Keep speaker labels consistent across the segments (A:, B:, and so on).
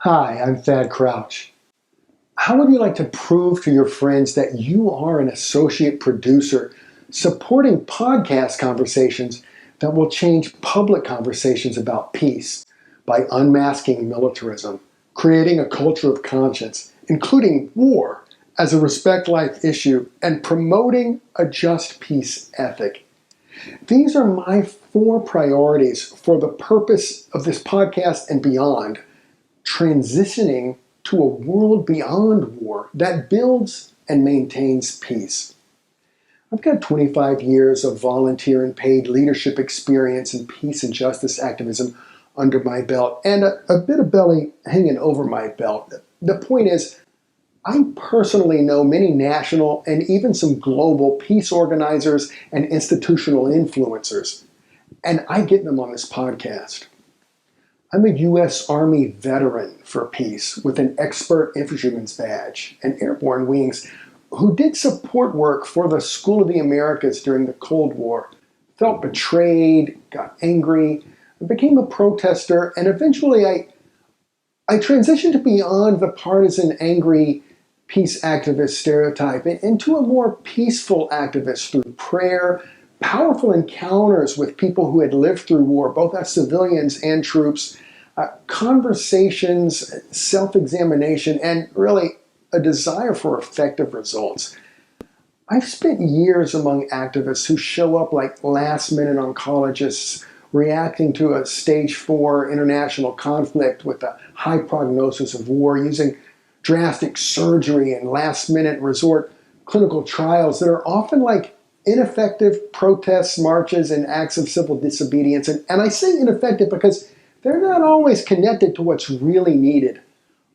A: Hi, I'm Thad Crouch. How would you like to prove to your friends that you are an associate producer supporting podcast conversations that will change public conversations about peace by unmasking militarism, creating a culture of conscience, including war as a respect life issue, and promoting a just peace ethic? These are my 4 priorities for the purpose of this podcast and beyond, transitioning to a world beyond war that builds and maintains peace. I've got 25 years of volunteer and paid leadership experience in peace and justice activism under my belt, and a bit of belly hanging over my belt. The point is, I personally know many national and even some global peace organizers and institutional influencers, and I get them on this podcast. I'm a U.S. Army veteran for peace with an expert infantryman's badge and airborne wings who did support work for the School of the Americas during the Cold War, felt betrayed, got angry, became a protester, and eventually I transitioned beyond the partisan, angry peace activist stereotype into a more peaceful activist through prayer, powerful encounters with people who had lived through war, both as civilians and troops, conversations, self-examination, and really a desire for effective results. I've spent years among activists who show up like last-minute oncologists reacting to a stage 4 international conflict with a high prognosis of war, using drastic surgery and last-minute resort clinical trials that are often like ineffective protests, marches, and acts of civil disobedience. And I say ineffective because they're not always connected to what's really needed: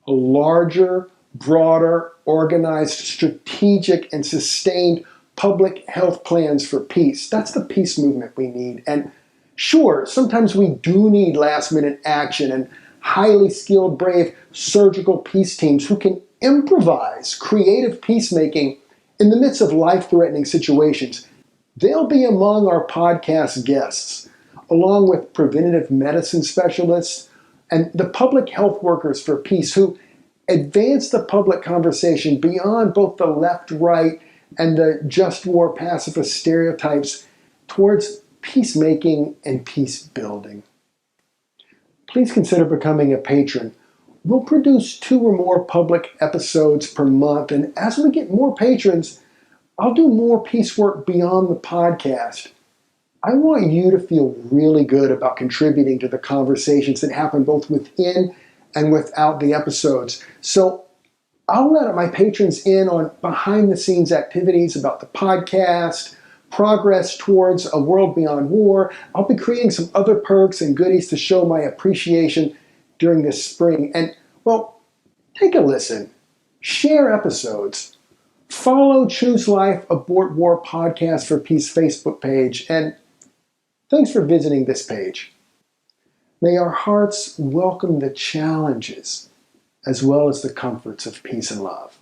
A: a larger, broader, organized, strategic, and sustained public health plans for peace. That's the peace movement we need. And sure, sometimes we do need last-minute action and highly skilled, brave surgical peace teams who can improvise creative peacemaking in the midst of life-threatening situations. They'll be among our podcast guests, along with preventative medicine specialists and the public health workers for peace who advance the public conversation beyond both the left-right and the just war pacifist stereotypes towards peacemaking and peace building. Please consider becoming a patron. We'll produce 2 or more public episodes per month, and as we get more patrons, I'll do more peace work beyond the podcast. I want you to feel really good about contributing to the conversations that happen both within and without the episodes. So I'll let my patrons in on behind-the-scenes activities about the podcast, progress towards a world beyond war. I'll be creating some other perks and goodies to show my appreciation during this spring. And, well, take a listen. Share episodes. Follow Choose Life, Abort War Podcast for Peace Facebook page. And thanks for visiting this page. May our hearts welcome the challenges as well as the comforts of peace and love.